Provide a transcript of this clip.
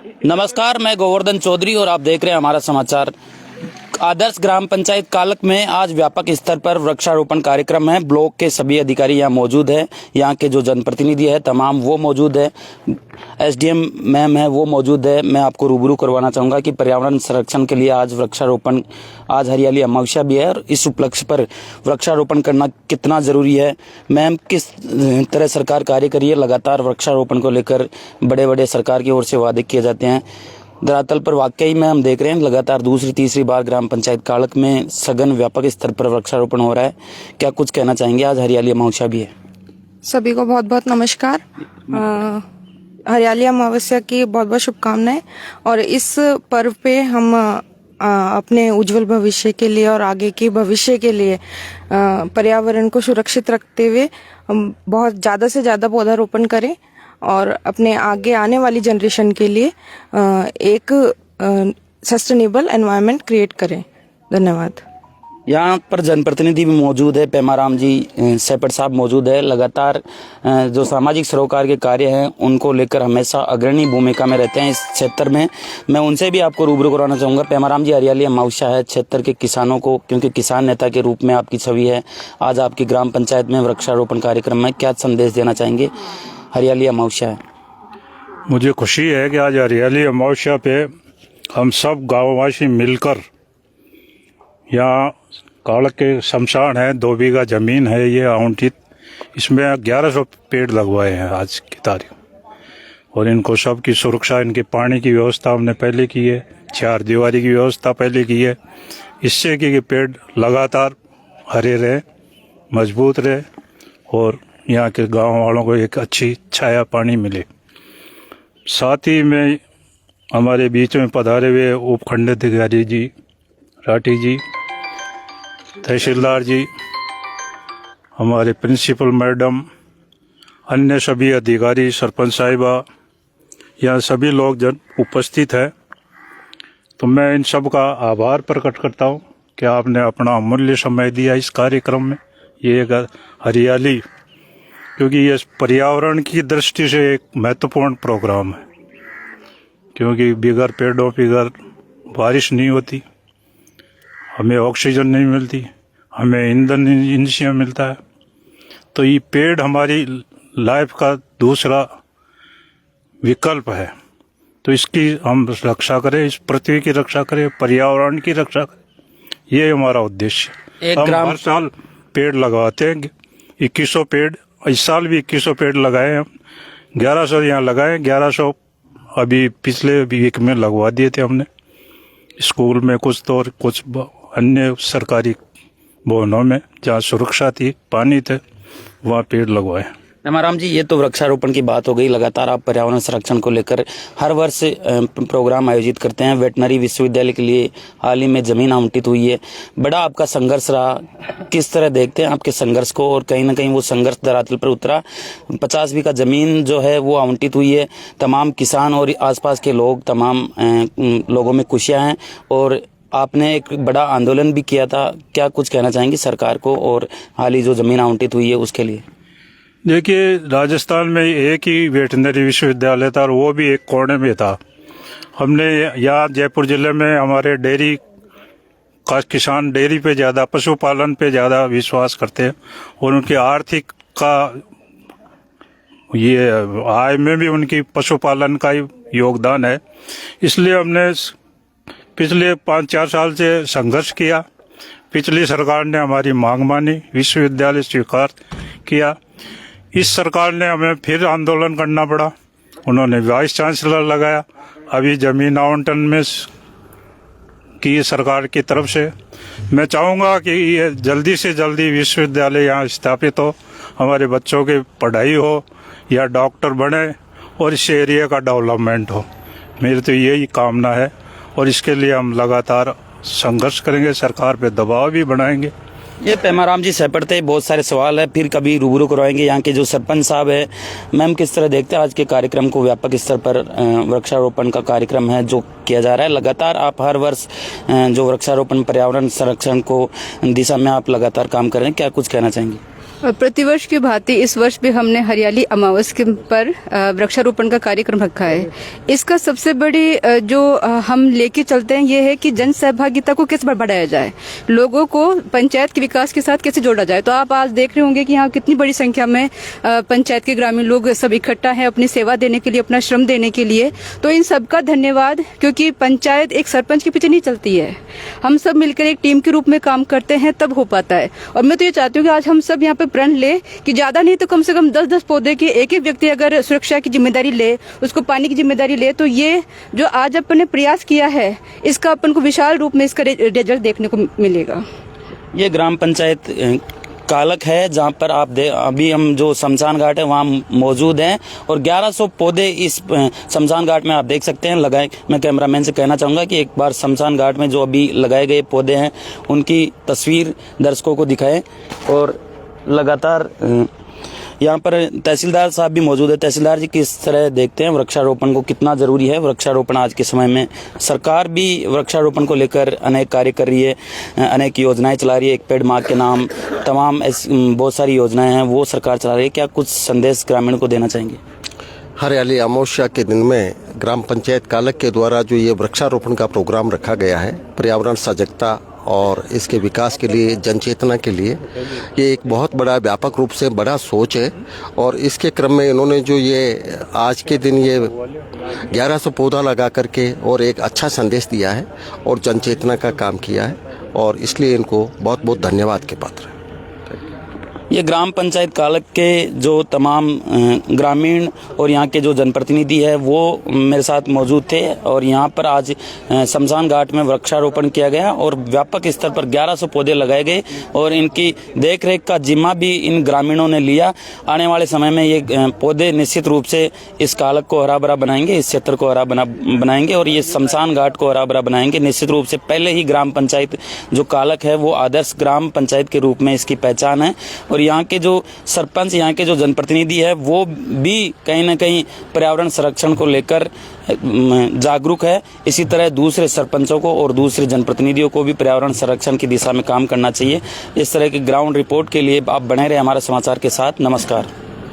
नमस्कार, मैं गोवर्धन चौधरी और आप देख रहे हैं हमारा समाचार। आदर्श ग्राम पंचायत कालक में आज व्यापक स्तर पर वृक्षारोपण कार्यक्रम है। ब्लॉक के सभी अधिकारी यहाँ मौजूद हैं, यहाँ के जो जनप्रतिनिधि है तमाम वो मौजूद है, एसडीएम मैम है वो मौजूद है। मैं आपको रूबरू करवाना चाहूँगा कि पर्यावरण संरक्षण के लिए आज वृक्षारोपण, आज हरियाली अमावस्या भी है और इस उपलक्ष्य पर वृक्षारोपण करना कितना ज़रूरी है। मैम, किस तरह सरकार कार्य करी है? लगातार वृक्षारोपण को लेकर बड़े बड़े सरकार की ओर से वादे किए जाते हैं, धरातल पर वाकई में हम देख रहे हैं लगातार दूसरी तीसरी बार ग्राम पंचायत कालक में सघन व्यापक स्तर पर वृक्षारोपण हो रहा है। क्या कुछ कहना चाहेंगे? आज हरियाली अमावस्या भी है। सभी को बहुत बहुत नमस्कार। हरियाली अमावस्या की बहुत बहुत शुभकामनाएं। और इस पर्व पे हम अपने उज्जवल भविष्य के लिए और आगे के भविष्य के लिए पर्यावरण को सुरक्षित रखते हुए हम बहुत ज़्यादा से ज़्यादा पौधारोपण करें और अपने आगे आने वाली जनरेशन के लिए एक सस्टेनेबल एनवायरनमेंट क्रिएट करें। धन्यवाद। यहाँ पर जनप्रतिनिधि भी मौजूद है, पेमाराम जी सेपट साहब मौजूद है। लगातार जो सामाजिक सरोकार के कार्य हैं उनको लेकर हमेशा अग्रणी भूमिका में रहते हैं इस क्षेत्र में। मैं उनसे भी आपको रूबरू कराना चाहूँगा। पेमाराम जी, हरियाली अमावस्या है, क्षेत्र के किसानों को, क्योंकि किसान नेता के रूप में आपकी छवि है, आज आपकी ग्राम पंचायत में वृक्षारोपण कार्यक्रम में क्या संदेश देना चाहेंगे? हरियाली अमावस्या है। मुझे खुशी है कि आज हरियाली अमावस्या पे हम सब गाँववासी मिलकर, यहाँ कालक के शमशान है, 2 बीघा जमीन है ये आवंटित, इसमें 1100 पेड़ लगवाए हैं आज की तारीख। और इनको सब की सुरक्षा, इनके पानी की व्यवस्था हमने पहले की है, 4 दीवारी की व्यवस्था पहले की है, इससे कि पेड़ लगातार हरे रहे, मजबूत रहे और यहाँ के गांव वालों को एक अच्छी छाया पानी मिले। साथ ही में हमारे बीच में पधारे हुए उपखंड अधिकारी जी, राठी जी, तहसीलदार जी, हमारे प्रिंसिपल मैडम, अन्य सभी अधिकारी, सरपंच साहिबा, यहाँ सभी लोग जन उपस्थित हैं, तो मैं इन सब का आभार प्रकट करता हूँ कि आपने अपना अमूल्य समय दिया इस कार्यक्रम में। ये एक हरियाली, क्योंकि ये पर्यावरण की दृष्टि से एक महत्वपूर्ण प्रोग्राम है, क्योंकि बगैर पेड़ों बगैर बारिश नहीं होती, हमें ऑक्सीजन नहीं मिलती, हमें ईंधन इनसे मिलता है। तो ये पेड़ हमारी लाइफ का दूसरा विकल्प है, तो इसकी हम रक्षा करें, इस पृथ्वी की रक्षा करें, पर्यावरण की रक्षा करें, ये हमारा उद्देश्य। हम हर साल पेड़ लगाते हैं, 2100 पेड़, इस साल भी 2100 पेड़ लगाए हम, 1100 यहाँ लगाए, 1100 अभी पिछले वीक में लगवा दिए थे हमने स्कूल में कुछ, तो और कुछ अन्य सरकारी भवनों में जहाँ सुरक्षा थी, पानी थे, वहाँ पेड़ लगवाए। पेमाराम जी, ये तो वृक्षारोपण की बात हो गई। लगातार आप पर्यावरण संरक्षण को लेकर हर वर्ष प्रोग्राम आयोजित करते हैं। वेटनरी विश्वविद्यालय के लिए हाल ही में जमीन आवंटित हुई है, बड़ा आपका संघर्ष रहा। किस तरह देखते हैं आपके संघर्ष को? और कहीं ना कहीं वो संघर्ष धरातल पर उतरा। 50 बीघा जमीन जो है वो आवंटित हुई है, तमाम किसान और आसपास के लोग, तमाम लोगों में खुशियाँ हैं और आपने एक बड़ा आंदोलन भी किया था। क्या कुछ कहना चाहेंगे सरकार को और हाल ही जो जमीन आवंटित हुई है उसके लिए? देखिए, राजस्थान में एक ही वेटनरी विश्वविद्यालय था और वो भी एक कोने में था। हमने यहाँ जयपुर जिले में हमारे डेयरी का किसान डेयरी पे ज़्यादा, पशुपालन पे ज़्यादा विश्वास करते हैं और उनकी आर्थिक का ये आय में भी उनकी पशुपालन का योगदान है। इसलिए हमने पिछले 5-4 साल से संघर्ष किया। पिछली सरकार ने हमारी मांग मानी, विश्वविद्यालय स्वीकार किया। इस सरकार ने हमें फिर आंदोलन करना पड़ा, उन्होंने वाइस चांसलर लगाया। अभी जमीन आवंटन में की सरकार की तरफ से मैं चाहूँगा कि ये जल्दी से जल्दी विश्वविद्यालय यहाँ स्थापित हो, हमारे बच्चों की पढ़ाई हो या डॉक्टर बने और इस एरिया का डेवलपमेंट हो। मेरी तो यही कामना है और इसके लिए हम लगातार संघर्ष करेंगे, सरकार पे दबाव भी बनाएंगे। ये पेमाराम जी सेपट थे, बहुत सारे सवाल है, फिर कभी रूबरू करवाएंगे। यहाँ के जो सरपंच साहब है, मैम किस तरह देखते हैं आज के कार्यक्रम को? व्यापक स्तर पर वृक्षारोपण का कार्यक्रम है जो किया जा रहा है। लगातार आप हर वर्ष जो वृक्षारोपण पर्यावरण संरक्षण को दिशा में आप लगातार काम कर रहे हैं, क्या कुछ कहना चाहेंगे? प्रतिवर्ष की भांति इस वर्ष भी हमने हरियाली अमावस्या पर वृक्षारोपण का कार्यक्रम रखा है। इसका सबसे बड़ी जो हम लेके चलते हैं ये है कि जन सहभागिता को कैसे बढ़ाया जाए, लोगों को पंचायत के विकास के साथ कैसे जोड़ा जाए। तो आप आज देख रहे होंगे कि यहाँ कितनी बड़ी संख्या में पंचायत के ग्रामीण लोग सब इकट्ठा हैं अपनी सेवा देने के लिए, अपना श्रम देने के लिए। तो इन सबका धन्यवाद, क्योंकि पंचायत एक सरपंच के पीछे नहीं चलती है, हम सब मिलकर एक टीम के रूप में काम करते हैं तब हो पाता है। और मैं तो ये चाहती हूँ कि आज हम सब यहाँ पे प्रण ले कि ज्यादा नहीं तो कम से कम 10-10 पौधे की एक व्यक्ति अगर सुरक्षा की जिम्मेदारी ले, उसको पानी की जिम्मेदारी ले, तो ये जो आज अपन ने प्रयास किया है इसका अपन को विशाल रूप में इसका रिजल्ट देखने को मिलेगा। ये ग्राम पंचायत कालक है जहाँ पर अभी हम जो शमशान घाट है वहाँ मौजूद हैं और 1100 पौधे इस शमशान घाट में आप देख सकते हैं लगाए। मैं कैमरामैन से कहना चाहूँगा कि एक बार शमशान घाट में जो अभी लगाए गए पौधे हैं उनकी तस्वीर दर्शकों को दिखाएं। और लगातार यहाँ पर तहसीलदार साहब भी मौजूद है। तहसीलदार जी, किस तरह देखते हैं वृक्षारोपण को, कितना जरूरी है वृक्षारोपण आज के समय में? सरकार भी वृक्षारोपण को लेकर अनेक कार्य कर रही है, अनेक योजनाएं चला रही है, एक पेड़ माँ के नाम, तमाम बहुत सारी योजनाएं हैं वो सरकार चला रही है। क्या कुछ संदेश ग्रामीण को देना चाहेंगे? हरियाली अमावस्या के दिन में ग्राम पंचायत कालक के द्वारा जो ये वृक्षारोपण का प्रोग्राम रखा गया है, पर्यावरण सजगता और इसके विकास के लिए, जनचेतना के लिए, ये एक बहुत बड़ा व्यापक रूप से बड़ा सोच है। और इसके क्रम में इन्होंने जो ये आज के दिन ये 1100 पौधा लगा करके और एक अच्छा संदेश दिया है और जनचेतना का काम किया है, और इसलिए इनको बहुत बहुत धन्यवाद के पात्र है। ये ग्राम पंचायत कालक के जो तमाम ग्रामीण और यहाँ के जो जनप्रतिनिधि है वो मेरे साथ मौजूद थे और यहाँ पर आज शमशान घाट में वृक्षारोपण किया गया और व्यापक स्तर पर 1100 पौधे लगाए गए और इनकी देखरेख का जिम्मा भी इन ग्रामीणों ने लिया। आने वाले समय में ये पौधे निश्चित रूप से इस कालक को हरा भरा बनाएंगे, इस क्षेत्र को हरा बनाएंगे और ये शमशान घाट को हरा भरा बनाएंगे। निश्चित रूप से पहले ही ग्राम पंचायत जो कालक है वो आदर्श ग्राम पंचायत के रूप में इसकी पहचान है और यहाँ के जो सरपंच, यहाँ के जो जनप्रतिनिधि है वो भी कहीं ना कहीं पर्यावरण संरक्षण को लेकर जागरूक है। इसी तरह दूसरे सरपंचों को और दूसरे जनप्रतिनिधियों को भी पर्यावरण संरक्षण की दिशा में काम करना चाहिए। इस तरह की ग्राउंड रिपोर्ट के लिए आप बने रहे हमारे समाचार के साथ। नमस्कार।